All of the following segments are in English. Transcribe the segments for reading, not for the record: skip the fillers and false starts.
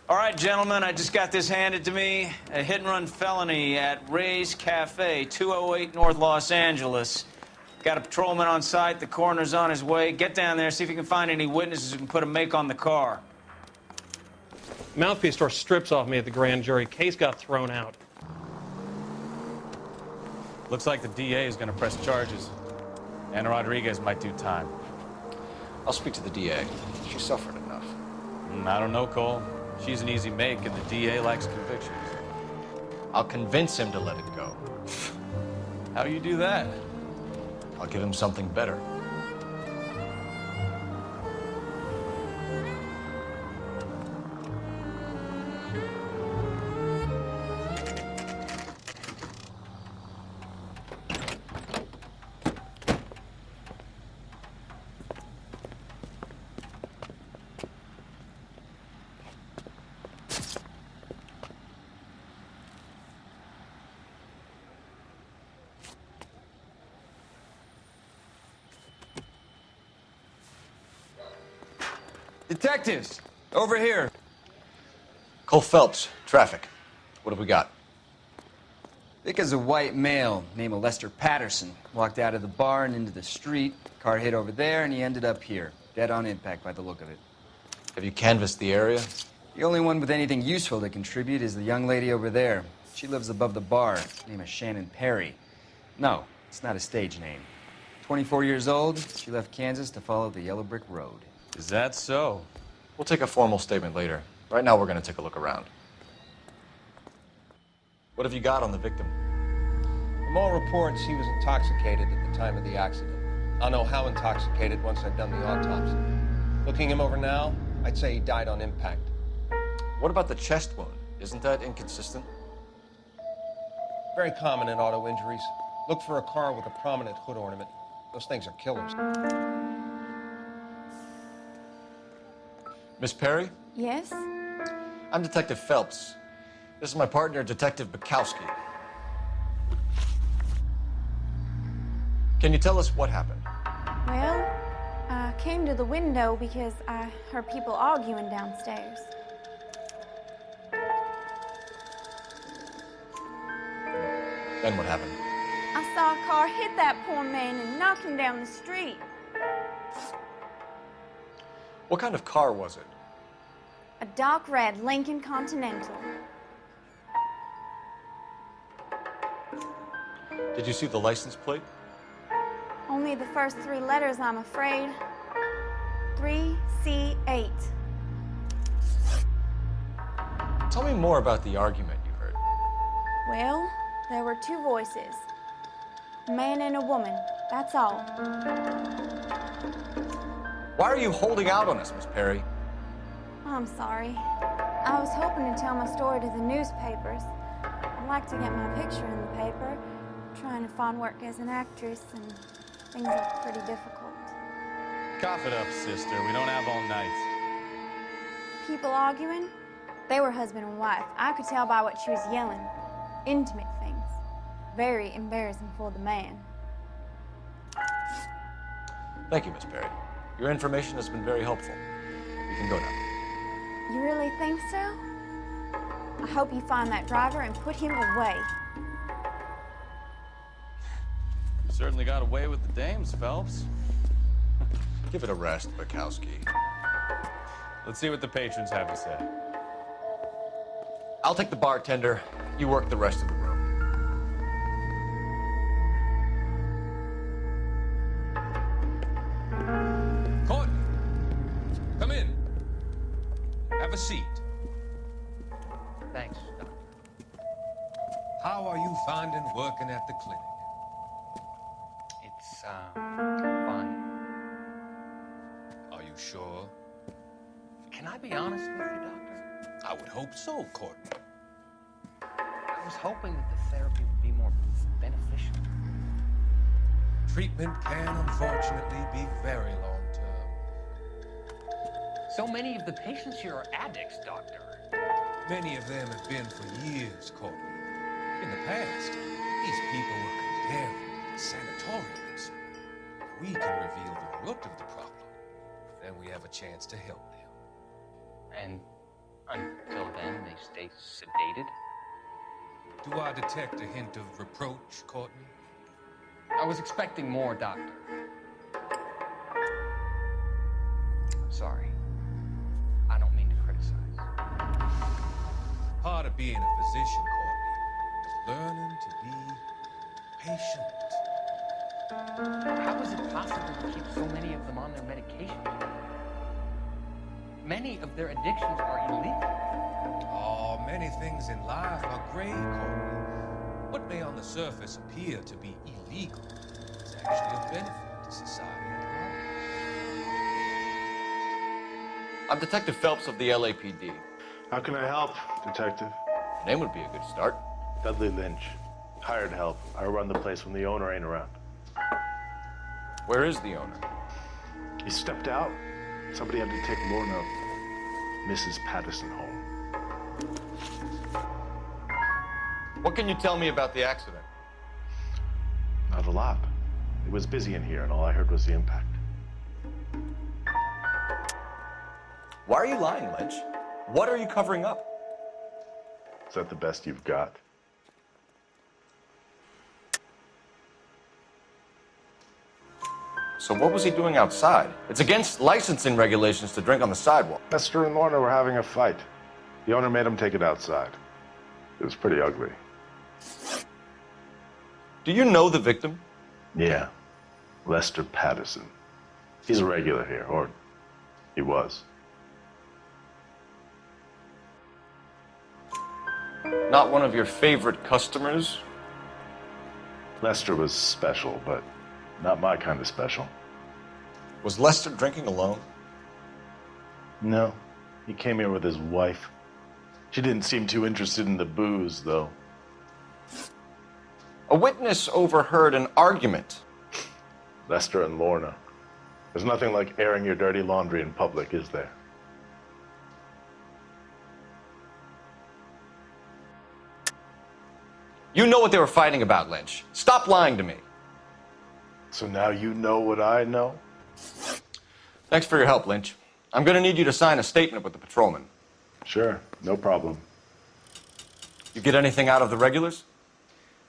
All right, gentlemen, I just got this handed to me. A hit-and-run felony at Ray's Cafe, 208 North Los Angeles. Got a patrolman on site. The coroner's on his way. Get down there, see if you can find any witnesses who can put a make on the car. Mouthpiece tore strips off me at the grand jury. Case got thrown out. Looks like the DA is going to press charges. Anna Rodriguez might do time. I'll speak to the DA. She suffered enough. I don't know, Cole. She's an easy make, and the DA likes convictions. I'll convince him to let it go. How do you do that? I'll give him something better. Detectives, over here. Cole Phelps, traffic. What have we got? Vic is a white male named Lester Patterson. Walked out of the bar and into the street. Car hit over there, and he ended up here. Dead on impact by the look of it. Have you canvassed the area? The only one with anything useful to contribute is the young lady over there. She lives above the bar. Her name is Shannon Perry. No, it's not a stage name. 24 years old, she left Kansas to follow the yellow brick road. Is that so? We'll take a formal statement later. Right now, we're going to take a look around. What have you got on the victim? From all reports, he was intoxicated at the time of the accident. I'll know how intoxicated once I've done the autopsy. Looking him over now, I'd say he died on impact. What about the chest wound? Isn't that inconsistent? Very common in auto injuries. Look for a car with a prominent hood ornament. Those things are killers. Miss Perry? Yes? I'm Detective Phelps. This is my partner, Detective Bukowski. Can you tell us what happened? Well, I came to the window because I heard people arguing downstairs. Then what happened? I saw a car hit that poor man and knock him down the street. What kind of car was it? A dark red Lincoln Continental. Did you see the license plate? Only the first three letters, I'm afraid. 3C8. Tell me more about the argument you heard. Well, there were two voices. A man and a woman, that's all. Why are you holding out on us, Miss Perry? I'm sorry. I was hoping to tell my story to the newspapers. I'd like to get my picture in the paper. Trying to find work as an actress, and things are pretty difficult. Cough it up, sister. We don't have all night. People arguing? They were husband and wife. I could tell by what she was yelling. Intimate things. Very embarrassing for the man. Thank you, Miss Perry. Your information has been very helpful. You can go now. You really think so? I hope you find that driver and put him away. You certainly got away with the dames, Phelps. Give it a rest, Bukowski. Let's see what the patrons have to say. I'll take the bartender. You work the rest of the room. Courtney, come in. Have a seat. Thanks, Doc. How are you finding working at the clinic? It's, fine. Are you sure? Can I be honest with you, Doctor? I would hope so, Courtney. I was hoping that the therapy would be more beneficial. Treatment can unfortunately be very long-term. So many of the patients here are addicts, Doctor. Many of them have been for years, Courtney. In the past, these people were condemned to sanatoriums. If we can reveal the root of the problem, then we have a chance to help them. And Until then, they stay sedated. Do I detect a hint of reproach, Courtney? I was expecting more, Doctor. I'm sorry. I don't mean to criticize. Part of being a physician, Courtney, is learning to be patient. How is it possible to keep so many of them on their medications? Many of their addictions are illegal. Oh, many things in life are gray, Courtney. What may on the surface appear to be illegal is actually a benefit to society at large. I'm Detective Phelps of the LAPD. How can I help, Detective? Name would be a good start. Dudley Lynch. Hired help. I run the place when the owner ain't around. Where is the owner? He stepped out. Somebody had to take Lorna, Mrs. Patterson, home. What can you tell me about the accident? Not a lot. It was busy in here, and all I heard was the impact. Why are you lying, Lynch? What are you covering up? Is that the best you've got? So what was he doing outside? It's against licensing regulations to drink on the sidewalk. Lester and Lorna were having a fight. The owner made him take it outside. It was pretty ugly. Do you know the victim? Yeah. Lester Patterson. He's a regular here, or he was. Not one of your favorite customers? Lester was special, but not my kind of special. Was Lester drinking alone? No. He came here with his wife. She didn't seem too interested in the booze, though. A witness overheard an argument. Lester and Lorna. There's nothing like airing your dirty laundry in public, is there? You know what they were fighting about, Lynch. Stop lying to me. So now you know what I know? Thanks for your help, Lynch. I'm gonna need you to sign a statement with the patrolman. Sure, no problem. You get anything out of the regulars?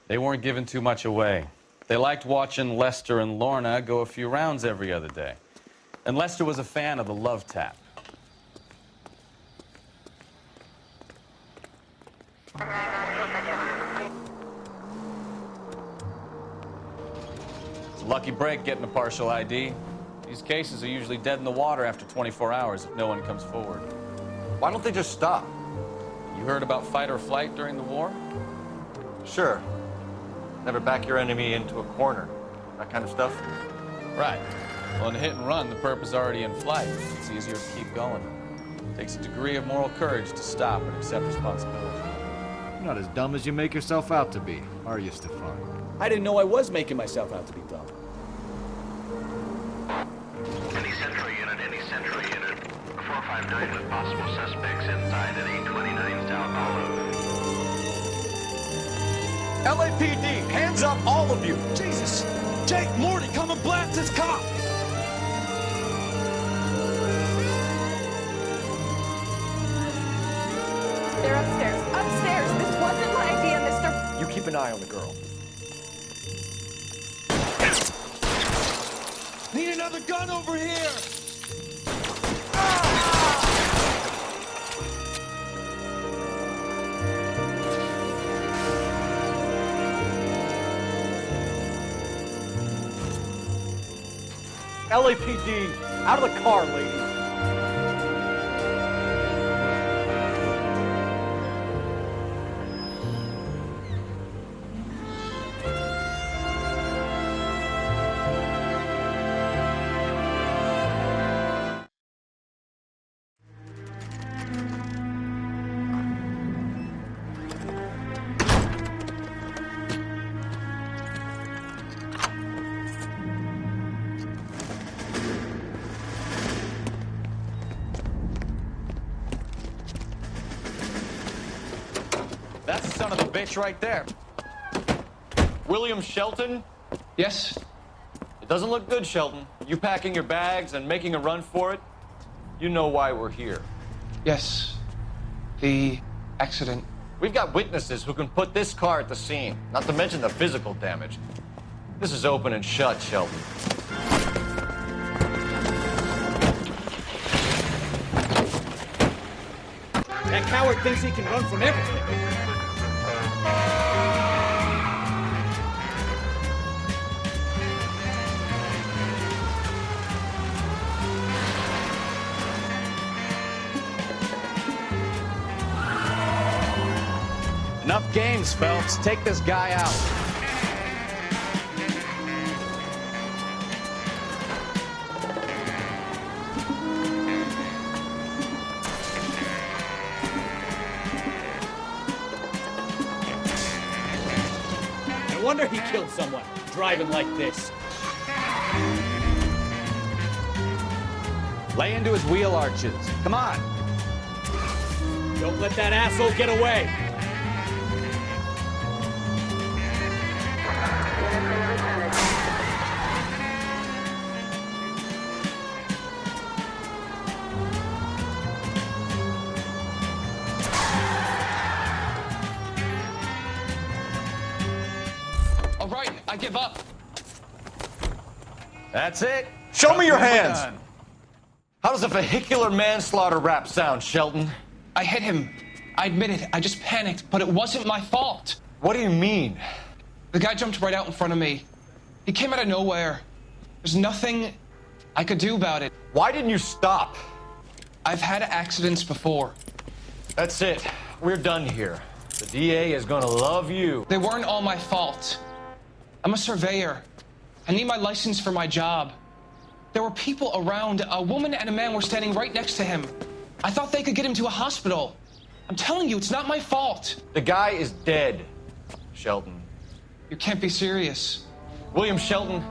They weren't giving too much away. They liked watching Lester and Lorna go a few rounds every other day. And Lester was a fan of the love tap. It's a lucky break getting a partial ID. These cases are usually dead in the water after 24 hours if no one comes forward. Why don't they just stop? You heard about fight or flight during the war? Sure. Never back your enemy into a corner. That kind of stuff. Right. Well, in a hit and run, the perp is already in flight. It's easier to keep going. It takes a degree of moral courage to stop and accept responsibility. You're not as dumb as you make yourself out to be, are you, Stefan? I didn't know I was making myself out to be dumb. Any central unit, 459 with possible suspects inside at 829 South Olive. LAPD, hands up, all of you! Jesus! Jake, Morty, come and blast this cop! They're upstairs. Upstairs! This wasn't my idea, mister. You keep an eye on the girl. Need another gun over here! LAPD, out of the car, ladies. That's the son of the bitch right there. William Shelton? Yes? It doesn't look good, Shelton. You packing your bags and making a run for it? You know why we're here. Yes. The accident. We've got witnesses who can put this car at the scene, not to mention the physical damage. This is open and shut, Sheldon. That coward thinks he can run from everything. Enough games, Phelps. Take this guy out. No wonder he killed someone, driving like this. Lay into his wheel arches. Come on. Don't let that asshole get away. All right, I give up. That's it. Show me your hands! Done. How does a vehicular manslaughter rap sound, Sheldon? I hit him. I admit it. I just panicked, but it wasn't my fault. What do you mean? The guy jumped right out in front of me. He came out of nowhere. There's nothing I could do about it. Why didn't you stop? I've had accidents before. That's it. We're done here. The DA is gonna love you. They weren't all my fault. I'm a surveyor. I need my license for my job. There were people around. A woman and a man were standing right next to him. I thought they could get him to a hospital. I'm telling you, it's not my fault. The guy is dead, Sheldon. You can't be serious. William Shelton,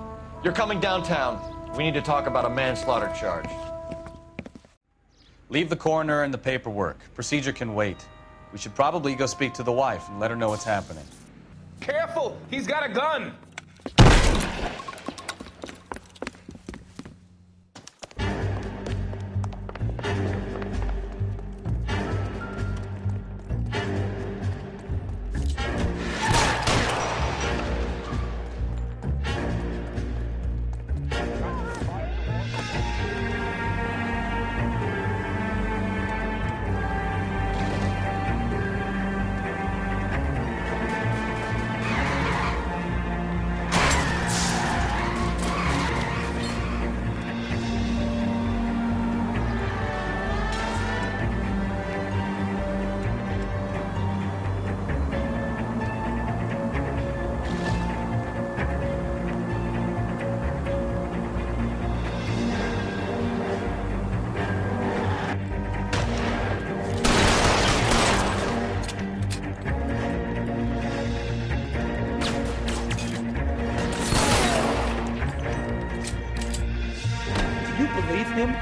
you're coming downtown. We need to talk about a manslaughter charge. Leave the coroner and the paperwork. Procedure can wait. We should probably go speak to the wife and let her know what's happening. Careful! He's got a gun!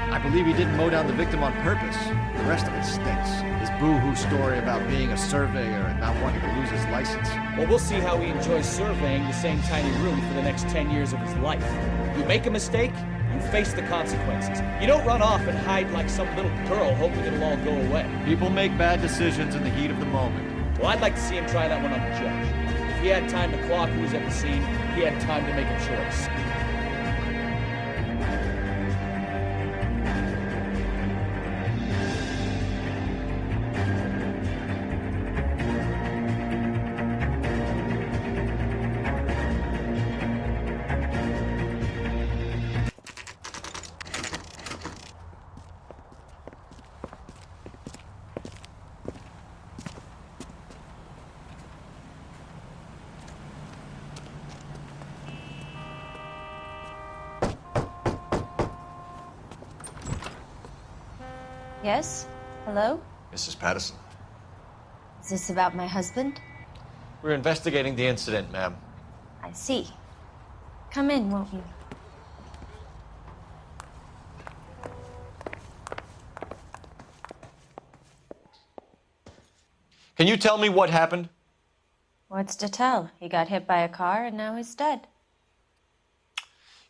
I believe he didn't mow down the victim on purpose. The rest of it stinks. His boo-hoo story about being a surveyor and not wanting to lose his license. Well, we'll see how he enjoys surveying the same tiny room for the next 10 years of his life. You make a mistake, you face the consequences. You don't run off and hide like some little girl hoping it'll all go away. People make bad decisions in the heat of the moment. Well, I'd like to see him try that one on the judge. If he had time to clock who was at the scene, he had time to make a choice. Yes? Hello? Mrs. Patterson. Is this about my husband? We're investigating the incident, ma'am. I see. Come in, won't you? Can you tell me what happened? What's to tell? He got hit by a car and now he's dead.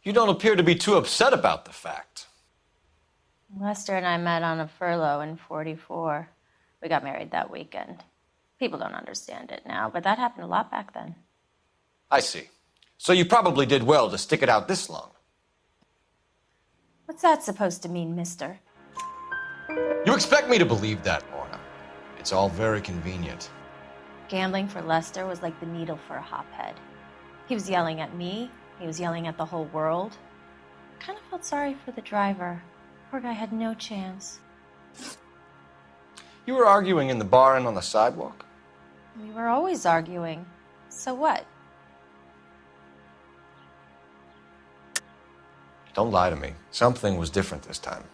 You don't appear to be too upset about the fact. Lester and I met on a furlough in '44. We got married that weekend. People don't understand it now, but that happened a lot back then. I see. So you probably did well to stick it out this long. What's that supposed to mean, mister? You expect me to believe that, Lorna. It's all very convenient. Gambling for Lester was like the needle for a hophead. He was yelling at me. He was yelling at the whole world. I kind of felt sorry for the driver. Poor guy had no chance. You were arguing in the bar and on the sidewalk? We were always arguing. So what? Don't lie to me. Something was different this time.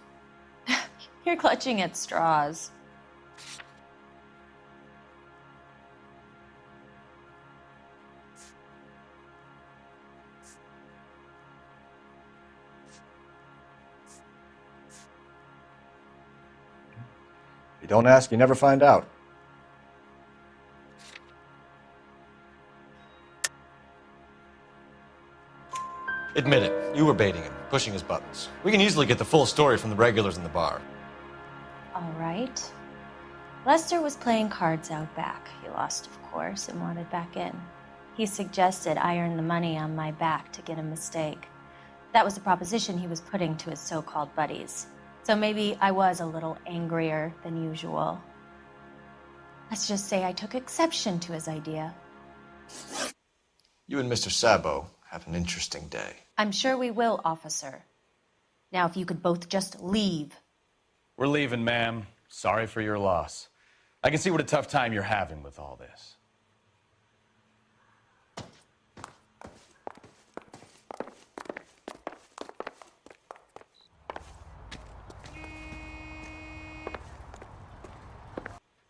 You're clutching at straws. You don't ask, you never find out. Admit it. You were baiting him, pushing his buttons. We can easily get the full story from the regulars in the bar. All right. Lester was playing cards out back. He lost, of course, and wanted back in. He suggested I earn the money on my back to get a mistake. That was the proposition he was putting to his so-called buddies. So maybe I was a little angrier than usual. Let's just say I took exception to his idea. You and Mr. Sabo have an interesting day. I'm sure we will, officer. Now, if you could both just leave. We're leaving, ma'am. Sorry for your loss. I can see what a tough time you're having with all this.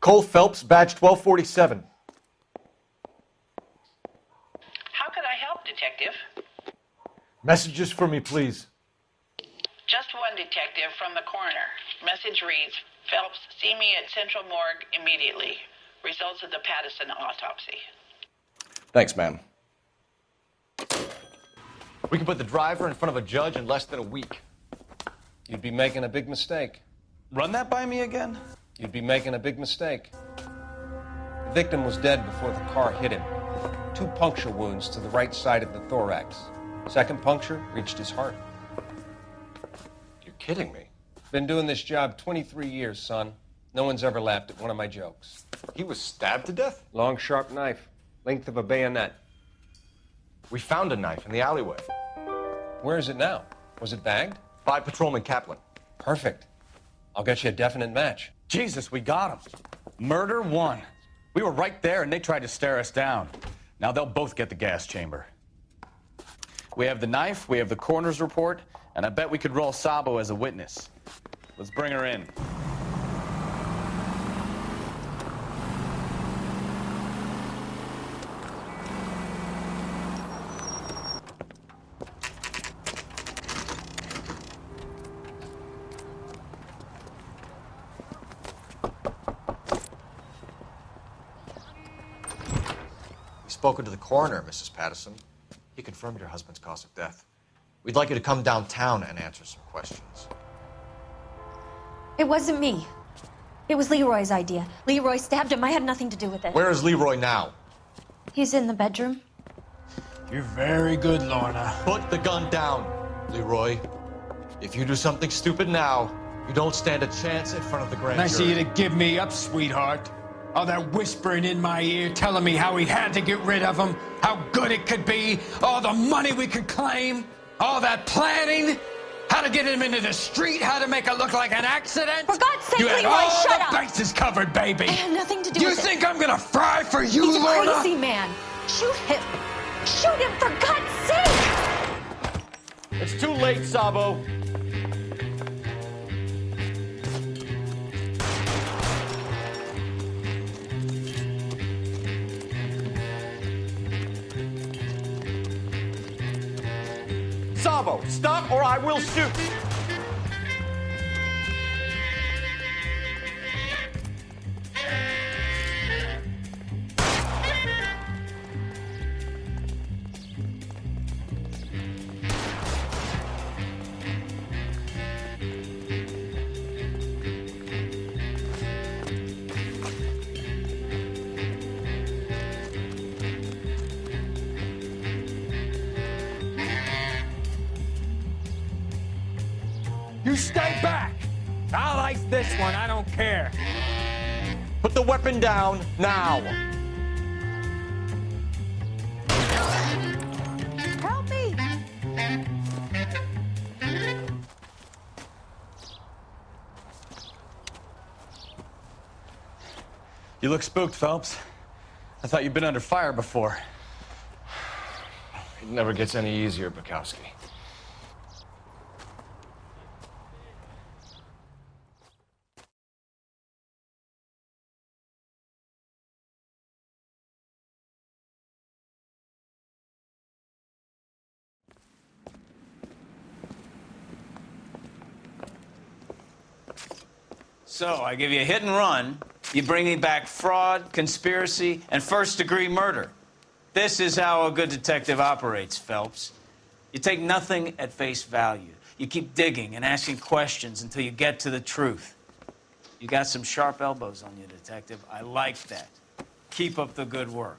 Cole Phelps, badge 1247. How can I help, Detective? Messages for me, please. Just one detective from the coroner. Message reads, Phelps, see me at Central Morgue immediately. Results of the Pattison autopsy. Thanks, ma'am. We can put the driver in front of a judge in less than a week. You'd be making a big mistake. Run that by me again? You'd be making a big mistake. The victim was dead before the car hit him. 2 puncture wounds to the right side of the thorax. Second puncture reached his heart. You're kidding me. Been doing this job 23 years, son. No one's ever laughed at one of my jokes. He was stabbed to death? Long, sharp knife. Length of a bayonet. We found a knife in the alleyway. Where is it now? Was it bagged? By Patrolman Kaplan. Perfect. I'll get you a definite match. Jesus, we got him. Murder 1. We were right there and they tried to stare us down. Now they'll both get the gas chamber. We have the knife, we have the coroner's report, and I bet we could roll Sabo as a witness. Let's bring her in. Spoken to the coroner, Mrs. Pattison. He confirmed your husband's cause of death. We'd like you to come downtown and answer some questions. It wasn't me. It was Leroy's idea. Leroy stabbed him. I had nothing to do with it. Where is Leroy now? He's in the bedroom. You're very good, Lorna. Put the gun down, Leroy. If you do something stupid now, you don't stand a chance in front of the grand Nice of jury. you to give me up, sweetheart. All that whispering in my ear telling me how we had to get rid of him, how good it could be, all the money we could claim, all that planning, how to get him into the street, how to make it look like an accident. For God's sake, you had Leroy, all shut the up. bases covered, baby. I had nothing to do You with it. think I'm gonna fry for you, He's a Lorna? crazy man. Shoot him. Shoot him, for God's sake. It's too late, Sabo. Sabo, stop or I will shoot! You stay back! I'll ice this one, I don't care. Put the weapon down now. Help me! You look spooked, Phelps. I thought you'd been under fire before. It never gets any easier, Bukowski. So, I give you a hit and run. You bring me back fraud, conspiracy, and first-degree murder. This is how a good detective operates, Phelps. You take nothing at face value. You keep digging and asking questions until you get to the truth. You got some sharp elbows on you, detective. I like that. Keep up the good work.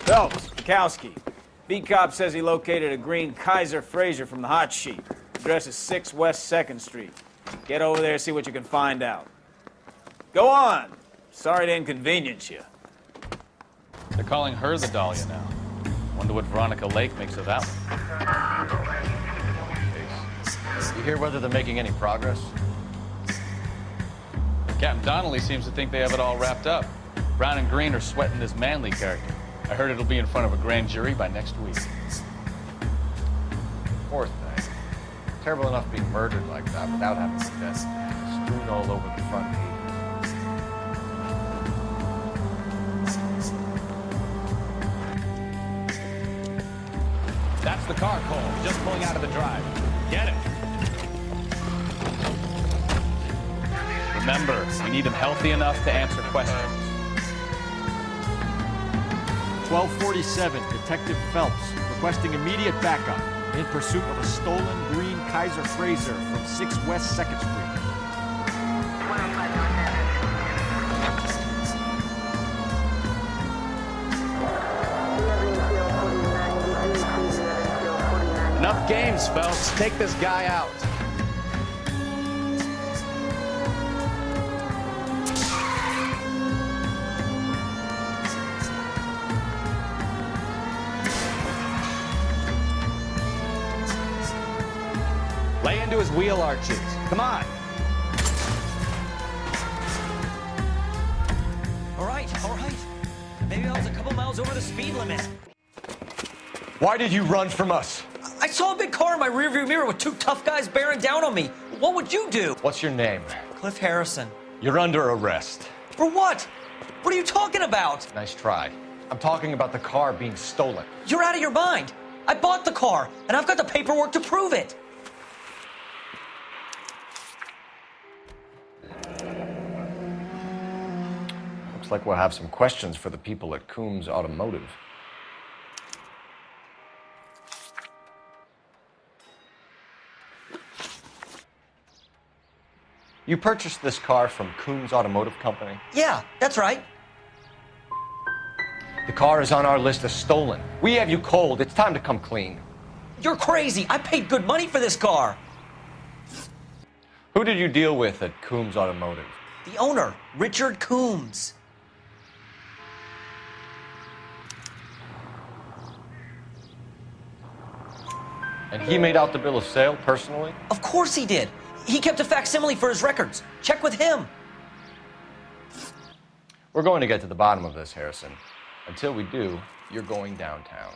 Phelps, Bukowski. Beat cop says he located a green Kaiser Fraser from the hot sheet. Address is 6 West 2nd Street. Get over there, see what you can find out. Go on. Sorry to inconvenience you. They're calling her the Dahlia now. Wonder what Veronica Lake makes of that one. You hear whether they're making any progress? Captain Donnelly seems to think they have it all wrapped up. Brown and Green are sweating this Manley character. I heard it'll be in front of a grand jury by next week. Poor thing. Terrible enough being murdered like that without having the death strewn all over the front page. That's the car, Cole. Just pulling out of the drive. Get it. Remember, we need him healthy enough to answer questions. 1247, Detective Phelps, requesting immediate backup in pursuit of a stolen green Kaiser Fraser from 6 West 2nd Street. Enough games, Phelps. Take this guy out. Lay into his wheel arches. Come on. All right. Maybe I was a couple miles over the speed limit. Why did you run from us? I saw a big car in my rearview mirror with 2 tough guys bearing down on me. What would you do? What's your name? Cliff Harrison. You're under arrest. For what? What are you talking about? Nice try. I'm talking about the car being stolen. You're out of your mind. I bought the car, and I've got the paperwork to prove it. Looks like we'll have some questions for the people at Coombs Automotive. You purchased this car from Coombs Automotive Company? Yeah, that's right. The car is on our list as stolen. We have you cold. It's time to come clean. You're crazy. I paid good money for this car. Who did you deal with at Coombs Automotive? The owner, Richard Coombs. And he made out the bill of sale personally? Of course he did. He kept a facsimile for his records. Check with him. We're going to get to the bottom of this, Harrison. Until we do, you're going downtown.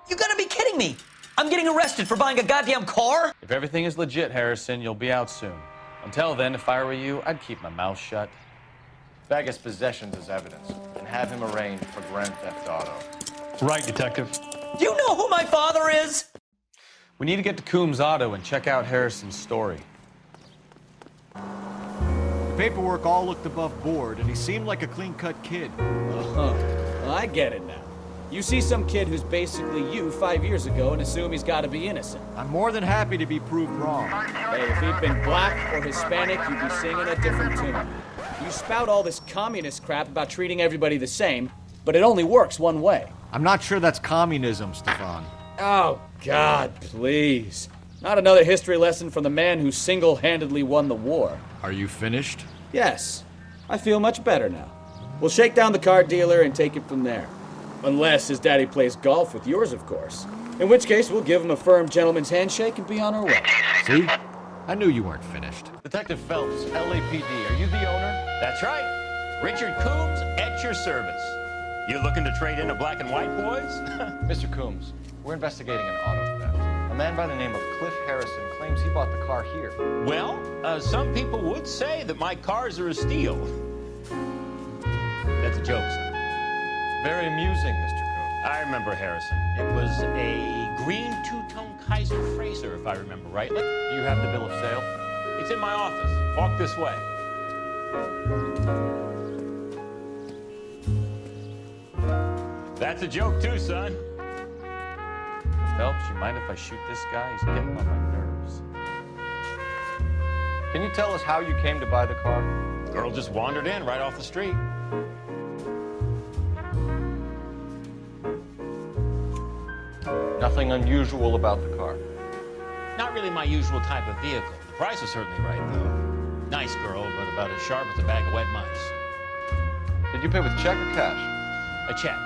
You gotta be kidding me. I'm getting arrested for buying a goddamn car? If everything is legit, Harrison, you'll be out soon. Until then, if I were you, I'd keep my mouth shut. Bag his possessions as evidence and have him arraigned for grand theft auto. Right, Detective. You know who my father is? We need to get to Coombs Auto and check out Harrison's story. paperwork all looked above board, and he seemed like a clean-cut kid. Uh-huh. Well, I get it now. You see some kid who's basically you 5 years ago and assume he's got to be innocent. I'm more than happy to be proved wrong. Hey, if he'd been black or Hispanic, you'd be singing a different tune. You spout all this communist crap about treating everybody the same, but it only works one way. I'm not sure that's communism, Stefan. Oh, God, please. Not another history lesson from the man who single-handedly won the war. Are you finished? Yes. I feel much better now. We'll shake down the car dealer and take it from there. Unless his daddy plays golf with yours, of course. In which case, we'll give him a firm gentleman's handshake and be on our way. See? I knew you weren't finished. Detective Phelps, LAPD, are you the owner? That's right. Richard Coombs at your service. You looking to trade in a black and white, boys? Mr. Coombs, we're investigating an auto theft. A man by the name of Cliff Harrison claims he bought the car here. Well, some people would say that my cars are a steal. That's a joke, son. Very amusing, Mr. Coombs. I remember Harrison. It was a green two-tone Kaiser Frazer, if I remember rightly. Do you have the bill of sale? It's in my office. Walk this way. That's a joke too, son. Phelps, you mind if I shoot this guy? He's getting on my nerves. Can you tell us how you came to buy the car? Girl just wandered in right off the street. Nothing unusual about the car. Not really my usual type of vehicle. The price was certainly right, though. Nice girl, but about as sharp as a bag of wet mice. Did you pay with check or cash? A check.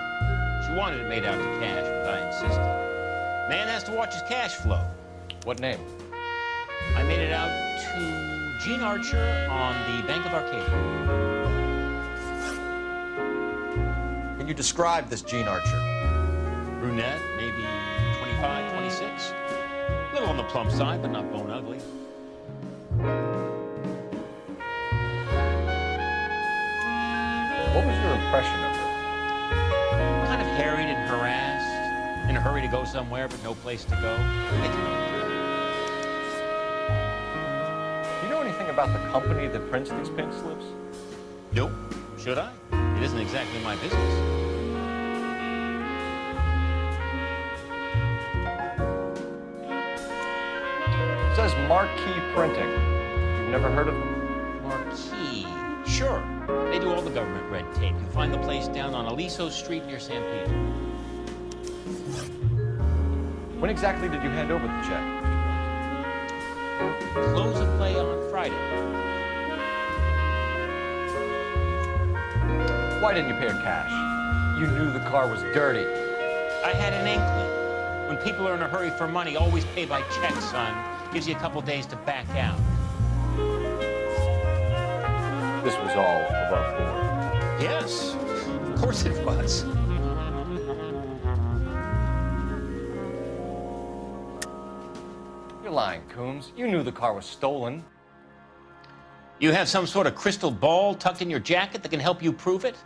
She wanted it made out to cash, but I insisted. Man has to watch his cash flow. What name? I made it out to Gene Archer on the Bank of Arcadia. Can you describe this Gene Archer? Brunette, maybe 25, 26. A little on the plump side, but not bone ugly. What was your impression of her? Kind of harried and harassed, in a hurry to go somewhere, but no place to go. Get to know her. Do you know anything about the company that prints these pink slips? Nope. Should I? It isn't exactly my business. It says Marquee Printing. You've never heard of them? Marquee? Sure. They do all the government red tape. You'll find the place down on Aliso Street near San Pedro. When exactly did you hand over the check, Mr. Coombs? Close of play on Friday. Why didn't you pay her cash? You knew the car was dirty. I had an inkling. When people are in a hurry for money, always pay by check, son. Gives you a couple days to back out. This was all above board. Yes, of course it was. You're lying, Coombs. You knew the car was stolen. You have some sort of crystal ball tucked in your jacket that can help you prove it?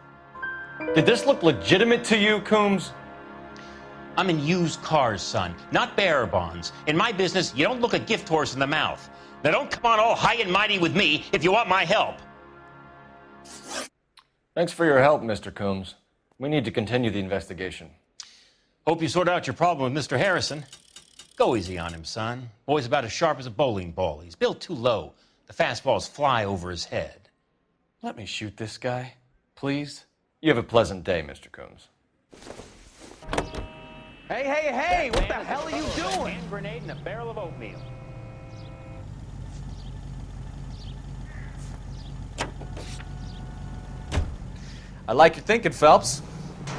Did this look legitimate to you, Coombs? I'm in used cars, son, not bearer bonds. In my business, you don't look a gift horse in the mouth. Now don't come on all high and mighty with me if you want my help. Thanks for your help, Mr. Coombs. We need to continue the investigation. Hope you sort out your problem with Mr. Harrison. Go easy on him, son. Boy's about as sharp as a bowling ball. He's built too low. The fastballs fly over his head. Let me shoot this guy, please. You have a pleasant day, Mr. Coombs. Hey, what the hell are you doing? A hand grenade and a barrel of oatmeal. I like your thinking, Phelps.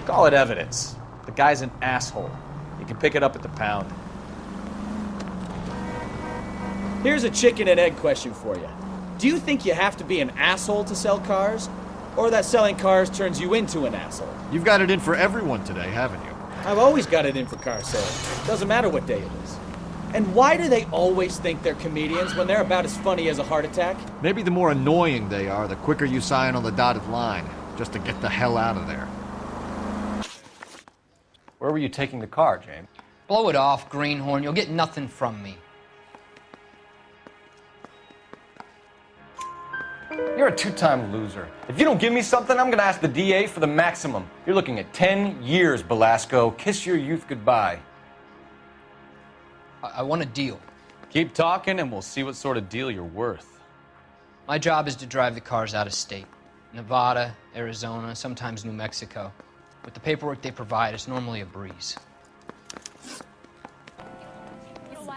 Call it evidence. The guy's an asshole. You can pick it up at the pound. Here's a chicken and egg question for you. Do you think you have to be an asshole to sell cars? Or that selling cars turns you into an asshole? You've got it in for everyone today, haven't you? I've always got it in for car sales. Doesn't matter what day it is. And why do they always think they're comedians when they're about as funny as a heart attack? Maybe the more annoying they are, the quicker you sign on the dotted line, just to get the hell out of there. Where were you taking the car, James? Blow it off, greenhorn. You'll get nothing from me. You're a two-time loser. If you don't give me something, I'm gonna ask the DA for the maximum. You're looking at 10 years, Belasco. Kiss your youth goodbye. I want a deal. Keep talking and we'll see what sort of deal you're worth. My job is to drive the cars out of state. Nevada, Arizona, sometimes New Mexico. With the paperwork they provide, it's normally a breeze.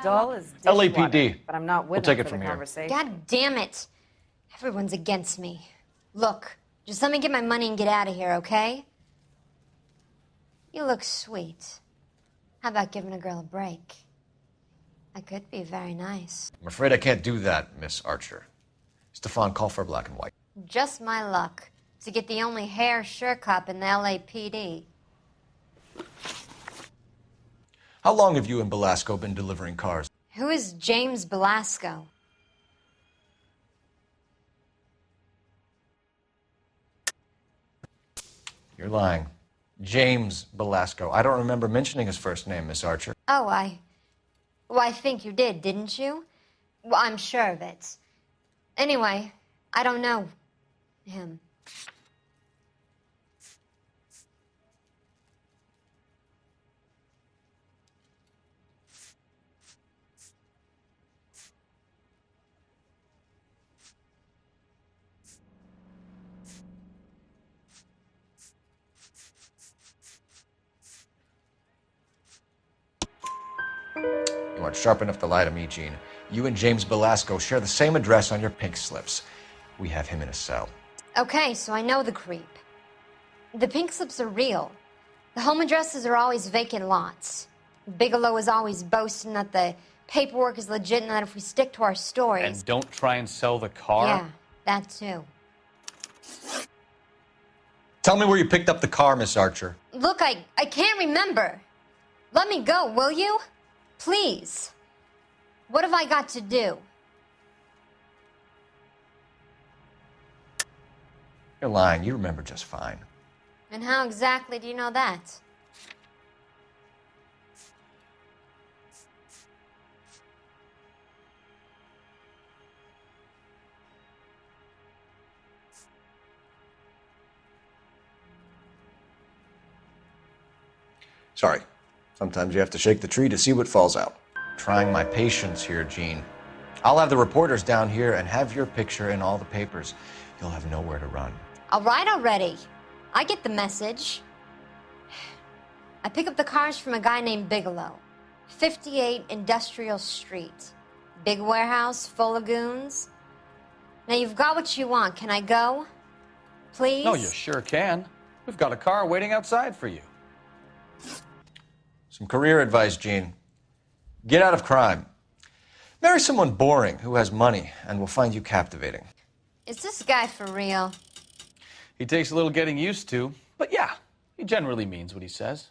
Dull as LAPD. but I'm not with We'll take them it for from the here. conversation. God damn it. Everyone's against me. Look, just let me get my money and get out of here, okay? You look sweet. How about giving a girl a break? I could be very nice. I'm afraid I can't do that, Miss Archer. Stefan, call for black and white. Just my luck to get the only hair sure cop in the LAPD. How long have you and Belasco been delivering cars? Who is James Belasco? You're lying. James Belasco. I don't remember mentioning his first name, Miss Archer. Oh, Well, I think you did, didn't you? Well, I'm sure of it. Anyway, I don't know him. You aren't sharp enough to lie to me, Gene. You and James Belasco share the same address on your pink slips. We have him in a cell. Okay, so I know the creep. The pink slips are real. The home addresses are always vacant lots. Bigelow is always boasting that the paperwork is legit and that if we stick to our stories... And don't try and sell the car? Yeah, that too. Tell me where you picked up the car, Miss Archer. Look, I can't remember. Let me go, will you? Please. What have I got to do? You're lying. You remember just fine. And how exactly do you know that? Sorry. Sometimes you have to shake the tree to see what falls out. Trying my patience here, Gene. I'll have the reporters down here and have your picture in all the papers. You'll have nowhere to run. All right already. I get the message. I pick up the cars from a guy named Bigelow. 58 Industrial Street. Big warehouse full of goons. Now you've got what you want. Can I go? Please? No, you sure can. We've got a car waiting outside for you. Some career advice, Gene. Get out of crime. Marry someone boring who has money and will find you captivating. Is this guy for real? He takes a little getting used to, but yeah, he generally means what he says.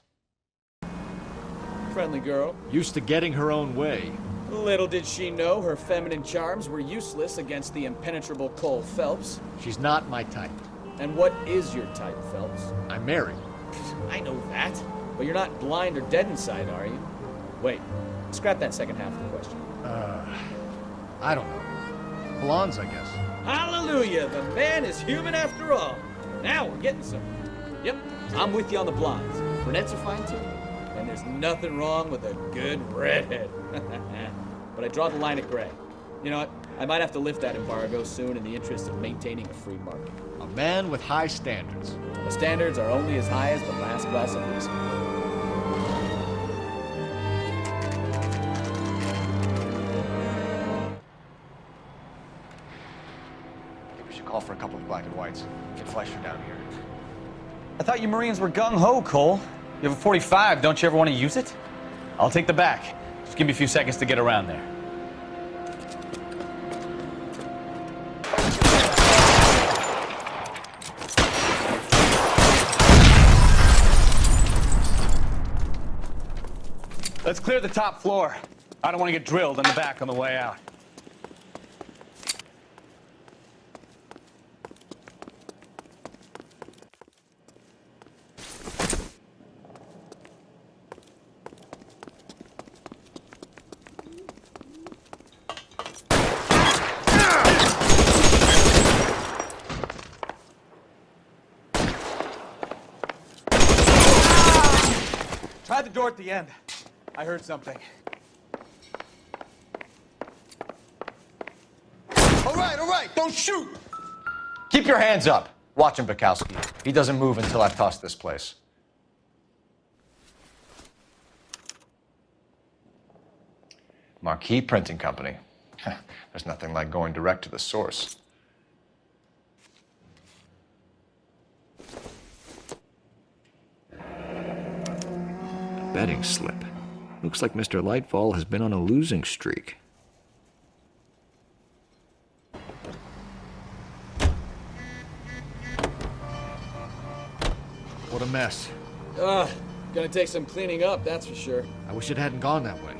Friendly girl. Used to getting her own way. Little did she know her feminine charms were useless against the impenetrable Cole Phelps. She's not my type. And what is your type, Phelps? I'm married. I know that. But you're not blind or dead inside, are you? Wait, scrap that second half of the question. I don't know. Blondes, I guess. Hallelujah! The man is human after all. Now we're getting somewhere. Yep, I'm with you on the blondes. Brunettes are fine too. And there's nothing wrong with a good redhead. But I draw the line at gray. You know what? I might have to lift that embargo soon in the interest of maintaining a free market. A man with high standards. The standards are only as high as the last glass of whiskey. Call for a couple of black and whites. Get Fleischer down here. I thought you Marines were gung-ho, Cole. You have a 45, don't you ever want to use it? I'll take the back. Just give me a few seconds to get around there. Let's clear the top floor. I don't want to get drilled in the back on the way out. door at the end. I heard something. All right, don't shoot! Keep your hands up. Watch him, Bukowski. He doesn't move until I've tossed this place. Marquee Printing Company. There's nothing like going direct to the source. Betting slip. Looks like Mr. Lightfall has been on a losing streak. What a mess. Gonna take some cleaning up, that's for sure. I wish it hadn't gone that way.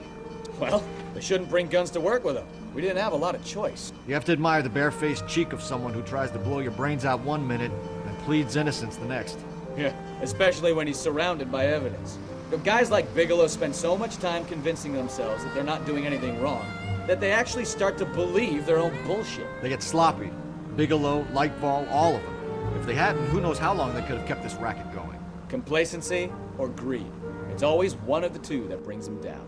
Well, they shouldn't bring guns to work with them. We didn't have a lot of choice. You have to admire the barefaced cheek of someone who tries to blow your brains out one minute and pleads innocence the next. Yeah, especially when he's surrounded by evidence. But guys like Bigelow spend so much time convincing themselves that they're not doing anything wrong that they actually start to believe their own bullshit. They get sloppy. Bigelow, Lightfall, all of them. If they hadn't, who knows how long they could have kept this racket going. Complacency or greed. It's always one of the two that brings them down.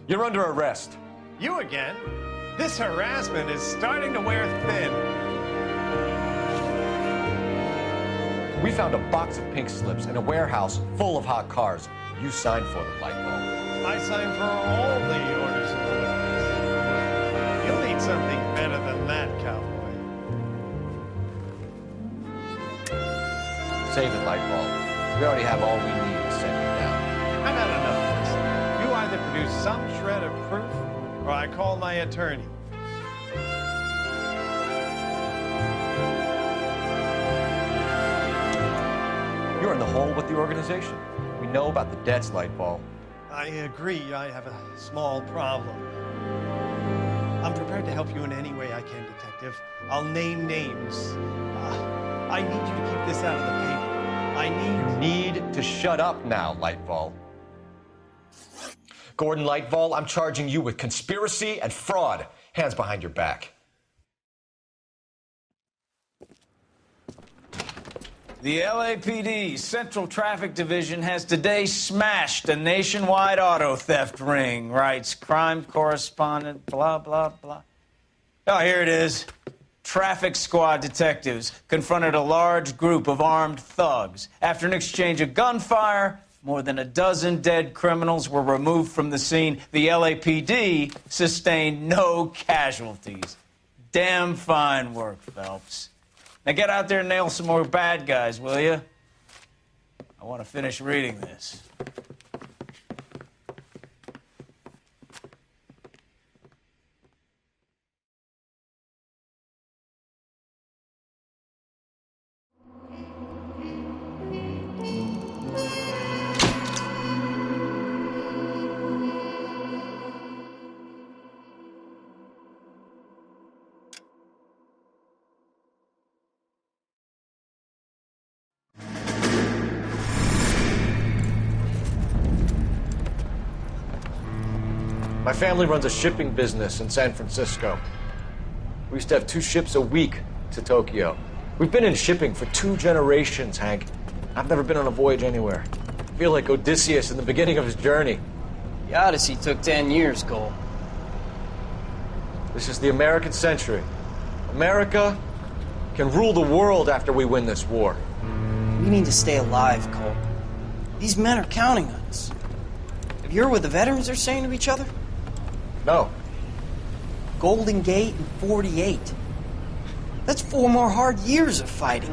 You're under arrest. You again? This harassment is starting to wear thin. We found a box of pink slips in a warehouse full of hot cars. You signed for them, Lightfall. I signed for all the orders of the witness. You'll need something better than that, cowboy. Save it, Lightfall. We already have all we need to send you down. I've had enough of this. You either produce some shred of proof, or I call my attorney. You're in the hole with the organization. We know about the debts, Lightfall. I agree, I have a small problem. I'm prepared to help you in any way I can, Detective. I'll name names. I need you to keep this out of the paper. You need to shut up now, Lightfall. Gordon Lightfall, I'm charging you with conspiracy and fraud. Hands behind your back. The LAPD Central Traffic Division has today smashed a nationwide auto theft ring, writes crime correspondent, blah, blah, blah. Oh, here it is. Traffic squad detectives confronted a large group of armed thugs. After an exchange of gunfire, more than a dozen dead criminals were removed from the scene. The LAPD sustained no casualties. Damn fine work, Phelps. Now get out there and nail some more bad guys, will you? I want to finish reading this. My family runs a shipping business in San Francisco. We used to have 2 ships a week to Tokyo. We've been in shipping for 2 generations, Hank. I've never been on a voyage anywhere. I feel like Odysseus in the beginning of his journey. The Odyssey took 10 years, Cole. This is the American century. America can rule the world after we win this war. We need to stay alive, Cole. These men are counting on us. Have you heard what the veterans are saying to each other? No. Golden Gate and 48. That's 4 more hard years of fighting.